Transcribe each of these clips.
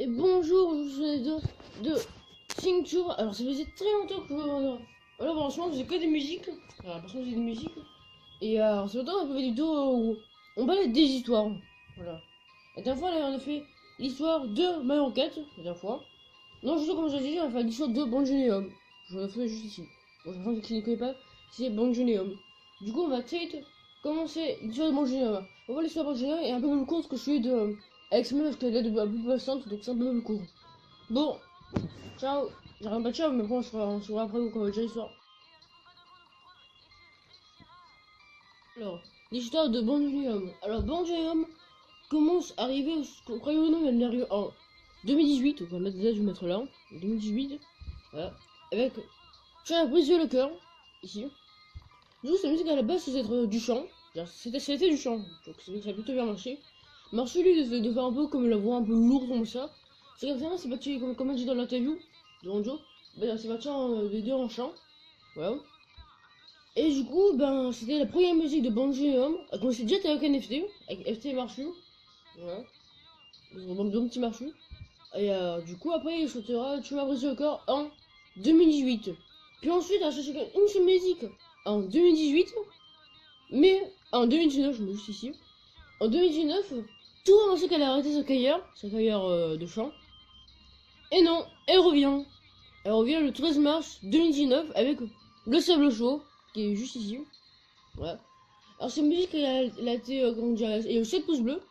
Et bonjour, je suis de Singtour. Alors ça faisait très longtemps que voilà, franchement, je faisais que des musiques. Alors parce que j'ai des musiques. Et alors c'est longtemps qu'on a fait des vidéos où on parlait des histoires. Voilà. La dernière fois, là, on a fait l'histoire de ma enquête. La dernière fois. Non, je sais comme je l'ai dit, on a fait l'histoire de Banjoneum. Je la fais juste ici. Bon, je pense qu'il ne connaît pas, c'est Banjoneum. Du coup, on va très vite commencer l'histoire de Banjoneum. On va voir l'histoire de Banjoneum et un peu plus courte que celui de X-Men parce qu'elle est un peu plus passante, donc c'est un peu plus court. Bon, ciao. J'ai rien pas de ciao, mais bon, on se voit après quand on va déjà l'histoire. Alors, l'histoire de Banjoneum. Alors, Banjoneum commence à arriver, croyez-vous ou non, elle arrive en 2018, donc on va mettre déjà, je vais mettre là, 2018, voilà, avec J'ai brisé le cœur, ici. Du coup, cette musique à la base, c'est être du chant. C'était du chant, donc ça a plutôt bien marché. Mais alors, celui de faire un peu comme la voix un peu lourde comme ça, c'est comme ça, c'est parti, comme elle dit dans l'interview de Ronjo, ben, c'est parti des deux en chant. Voilà. Et du coup, ben, c'était la première musique de Banjoneum. Elle commençait déjà avec NFT, avec FT Marchu. Voilà. Bon petit Marchu. Et du coup, après, il chantera Tu m'as brisé le corps en 2018. Puis ensuite, elle a cherché une seule musique en 2018. Mais en 2019, je me juste ici. En 2019, tout le monde sait qu'elle a arrêté sa carrière de chant. Et non, elle revient. Elle revient le 13 mars 2019 avec Le Sable Chaud, qui est juste ici. Voilà. Alors, cette musique, elle a été, comment dire, il y a eu 7 pouces bleus,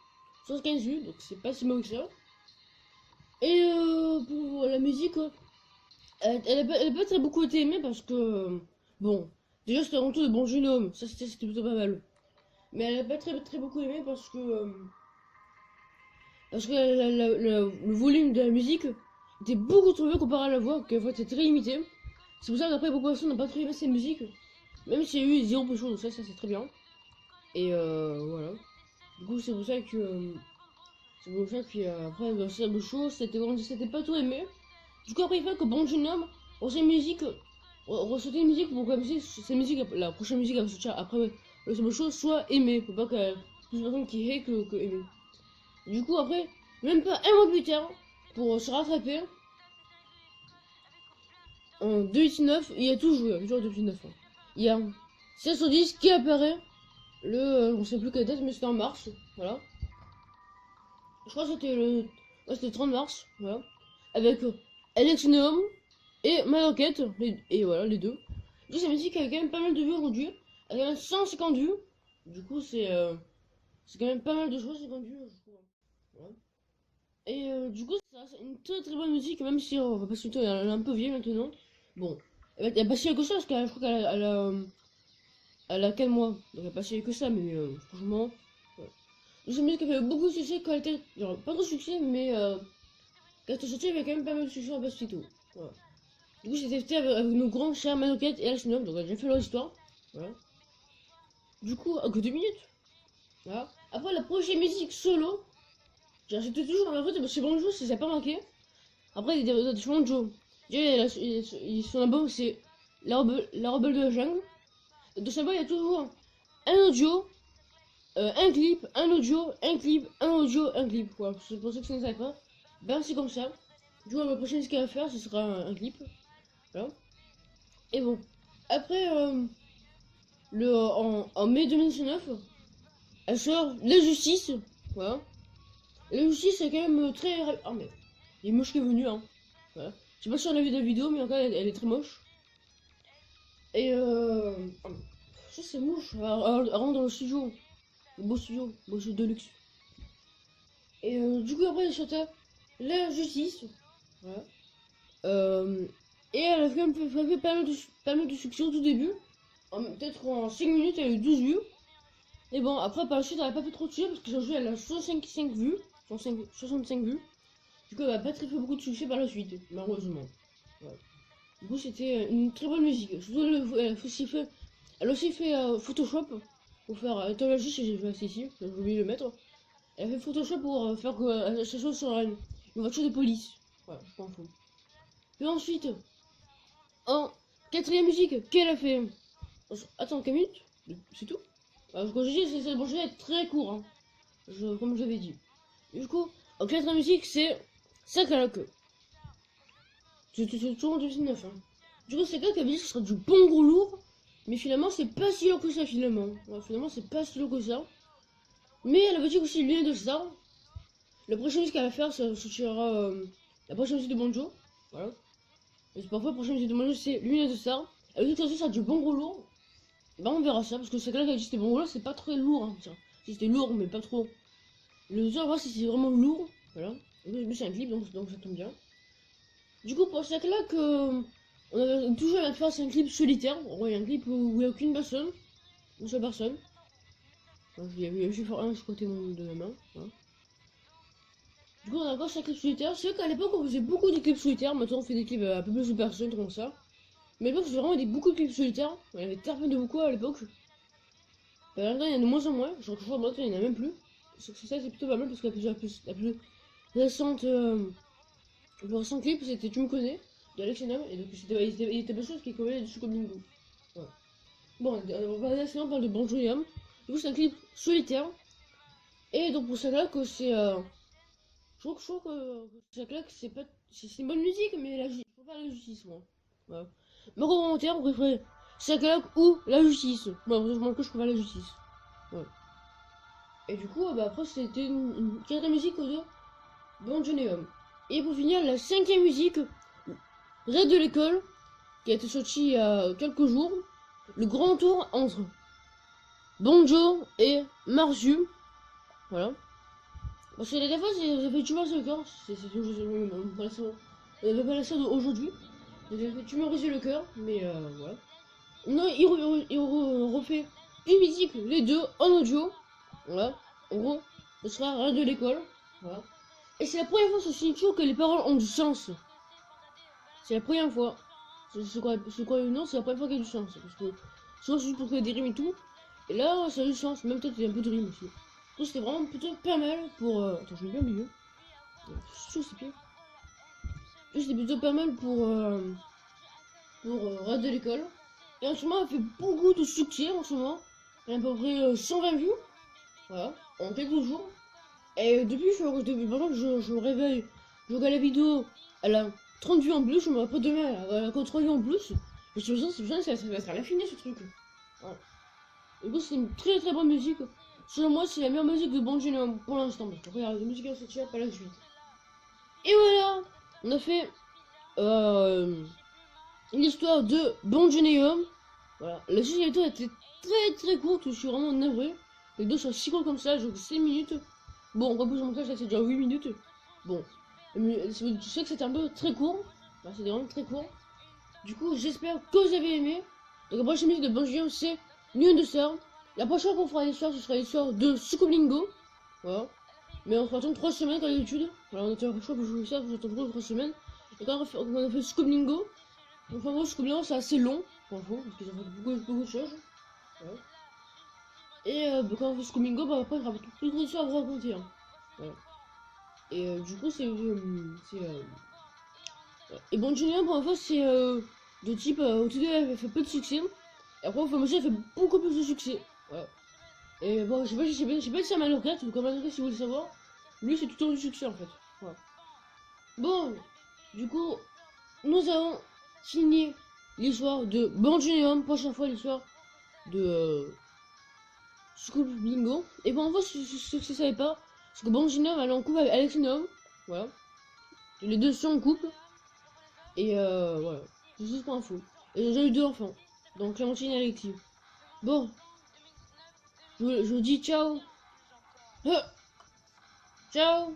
115 vues, donc c'est pas si mauvais que ça. Et pour la musique, elle a pas très beaucoup été aimée parce que, bon, déjà c'était avant tout de Bon Jeune Homme, ça c'était plutôt pas mal. Mais elle a pas très beaucoup aimé parce que le volume de la musique était beaucoup trop élevé comparé à la voix, que la voix était très limitée. C'est pour ça qu'après beaucoup de personnes n'ont pas trop aimé cette musique, même s'il y a eu 0 peu chaud, donc ça c'est très bien. Et voilà. Du coup c'est pour ça que après dans Sable Show c'était pas trop aimé. Du coup après il fait que Bon Jeune Homme, pour cette musique, ressortir une musique pour que cette musique, la prochaine musique à sortir après le Sable Show soit aimée, faut pas qu'il y ait plus de personnes qui hate que aimée. Du coup, après, même pas un mois plus tard, pour se rattraper, en 2019, il y a tout joué, toujours 2019. Hein. Il y a 16 sur 10 qui apparaît on sait plus quelle date, mais c'était en mars, voilà. Je crois que c'était c'était 30 mars, voilà. Avec Alex Neum et Maroquette, et voilà, les deux. Du coup, cette musique a quand même pas mal de vues aujourd'hui, elle a quand même 150 vues. Du coup, c'est quand même pas mal de choses, 50 vues, je trouve. Voilà. Et du coup, c'est une très bonne musique, même si on va pas se elle est un peu vieille maintenant. Bon, elle a pas si vieille que ça, parce que je crois elle a quel mois, donc elle a pas si vieille que ça, mais franchement. Ouais. Donc, c'est une musique qui a fait beaucoup de succès quand elle était. Genre, pas trop de succès, mais quand elle était sortie, il y avait quand même pas mal de succès en basse tout. Voilà. Du coup, c'était fait avec nos grands chers Manoket et Alex Nob, donc on a déjà fait leur histoire. Voilà. Du coup, que 2 minutes. Voilà. Après, la prochaine musique solo, c'était toujours en fait, c'est bon jeu, si ça n'a pas manqué. Après, il y a des changements de Joe. Déjà, son album, c'est la rebelle de la jungle. Dans son album, il y a toujours un audio, un clip, un audio, un clip, un audio, un clip. Voilà, c'est pour ça que ça ne savait pas. Ben, c'est comme ça. Du coup, la prochaine ce qu'il va faire, ce sera un clip. Voilà. Et bon. Après, en mai 2019, elle sort La Justice. Voilà. La Justice, c'est quand même très. Ah, mais il est moche qui est venu, hein. Voilà. Je sais pas si on a vu la vidéo, mais en tout cas, elle est très moche. Et ça c'est moche. Elle rentre dans le studio. Le beau studio de luxe. Et du coup, après, elle chantait La Justice. Voilà. Euh, et elle a fait pas mal de succès au tout début. Peut-être en 5 minutes, elle a eu 12 vues. Et bon, après, par la suite, elle a pas fait trop de succès parce que son jeu, elle a 65 vues. 65 vues. Du coup, elle a pas très fait beaucoup de succès par la suite, malheureusement. Voilà. Du coup, c'était une très bonne musique. Surtout, elle a aussi fait Photoshop pour faire. Attends, là, juste, j'ai fait ici, j'ai oublié de le mettre. Elle a fait Photoshop pour faire que ça soit sur une voiture de police. Voilà, je m'en fous. Puis ensuite, en quatrième musique, qu'elle a fait. Attends, 4 minutes. C'est tout. Quand je dis, c'est bon, je vais être très court, hein. Comme j'avais dit. Du coup, En quatrième musique, c'est Sakalak. C'est toujours en 2009. Hein. Du coup, Sakalak avait dit que ce serait du bon gros lourd. Mais finalement, c'est pas si lourd que ça, finalement. Ouais, finalement, c'est pas si lourd que ça. Mais elle avait dit aussi Lunettes de Star. La prochaine musique qu'elle va faire, ça sortira la prochaine musique de Bonjo. Voilà. Et parfois, la prochaine musique de Bonjo, c'est Lunettes de Star. Elle veut que ça sera du bon gros lourd. Bah, on verra ça, parce que Sakalak a dit que c'était bon gros lourd, c'est pas très lourd. Hein, si c'était lourd, mais pas trop. Le deuxième, on va voir si c'est vraiment lourd. Voilà. Mais c'est un clip, donc ça tombe bien. Du coup, pour Sakalak, on avait toujours à faire un clip solitaire. En gros, il y a un clip où il n'y a aucune personne. Une seule personne. Enfin, je vais faire un sur côté de la main. Voilà. Du coup, on a encore chaque clip solitaire. C'est vrai qu'à l'époque, on faisait beaucoup de clips solitaires. Maintenant, on fait des clips un peu plus de personnes, comme ça. Mais à l'époque, c'était vraiment beaucoup de clips solitaires. Il y avait tellement de beaucoup à l'époque. Maintenant, il y en a de moins en moins. Je crois que maintenant, il n'y en a même plus. Ça, c'est plutôt pas mal parce que la plus récente, le récent clip, c'était Tu me connais de Alexandre. Et donc, il était pas sûr qu'il connaît dessus comme Bingo. Voilà. Bon, on va là, sinon, on parle de Bonjour Liam. Du coup, c'est un clip solitaire. Et donc, pour ça, que c'est. Je trouve que ça claque, c'est une bonne musique, mais je préfère la justice, moi. Voilà. Mes commentaires, on préfère ça claque ou la justice. Moi, vraiment que je préfère la justice. Ouais. Et du coup, bah, après, c'était une quatrième musique de Bon Johnny Homme. Et pour finir, la cinquième musique, Raid de l'école, qui a été sortie il y a quelques jours. Le grand tour entre Bonjo et Marzu. Voilà. Parce que la fois, ça fait tumoriser le cœur. On avait pas la ça aujourd'hui. Ça fait tumoriser le cœur, mais voilà. Non, il refait une musique, les deux, en audio. Voilà. En gros, ce sera rien de l'école. Voilà. Et c'est la première fois sur Signature que les paroles ont du sens. C'est la première fois. Je crois ou non, c'est la première fois qu'il y a du sens. Parce que souvent, c'est juste pour créer des rimes et tout. Et là, ça a du sens. Même peut-être qu'il y a un peu de rime aussi. Donc c'était vraiment plutôt pas mal pour. Attends, je mets bien au milieu. Sous ses pieds. C'était plutôt pas mal pour Rad de l'école. Et en ce moment, elle fait beaucoup de succès en ce moment. Elle a à peu près 120 vues. Voilà, en quelques jours. Et depuis par exemple, je me réveille, je regarde la vidéo, elle a 30 vues en plus, je me rappelle demain, elle a encore 3 vues en plus. Je me suis dit, ça va être à l'infini ce truc. Voilà. Du coup, c'est une très très bonne musique. Selon moi, c'est la meilleure musique de Bon Genome pour l'instant. Parce que regarde, la musique à sortir, pas la suite. Et voilà, on a fait l'histoire de Bon Genome. Voilà, la suite était très très courte, je suis vraiment navré. Les deux sont si courts comme ça, genre 6 minutes. Bon, en plus de montage, là c'est déjà 8 minutes. Bon, je sais que c'était un peu très court. Bah, c'était vraiment très court. Du coup, j'espère que vous avez aimé. Donc, la prochaine musique de Bon Genome, c'est Nuit de Sœur. La prochaine qu'on fera l'histoire, ce sera l'histoire de Sucoblingo. Voilà. Mais on fera attendre 3 semaines comme d'habitude. Voilà, on était pas choix pour jouer ça, vous attendrez 3 semaines. Et quand on a fait Sucoblingo, enfin bon, Sucoblingo c'est assez long, pour info, parce qu'ils ont fait beaucoup de choses. Voilà. Et bah, quand on fait Sucoblingo, bah après il y aura toute une histoire à vous raconter. Hein. Voilà. Et du coup, et bon, Julien, pour info, c'est de type. Au tout début, elle fait peu de succès. Et après, au fur et à mesure, elle fait beaucoup plus de succès. Voilà. Et bon, je sais pas si c'est Malocret ou comme Malocret si vous voulez savoir. Lui, c'est tout le temps du succès en fait. Voilà. Bon, du coup, nous avons fini l'histoire de Banjunium. Prochaine fois, l'histoire de School Bingo. Et bon, en fait, ce que je savais pas, c'est que Banjunium elle est en couple avec Alexinum. Voilà. Les deux sont en couple. Et voilà. C'est juste pour info. Et j'ai eu 2 enfants. Donc, Clémentine et Alexis. Bon, je vous dis ciao. Ciao.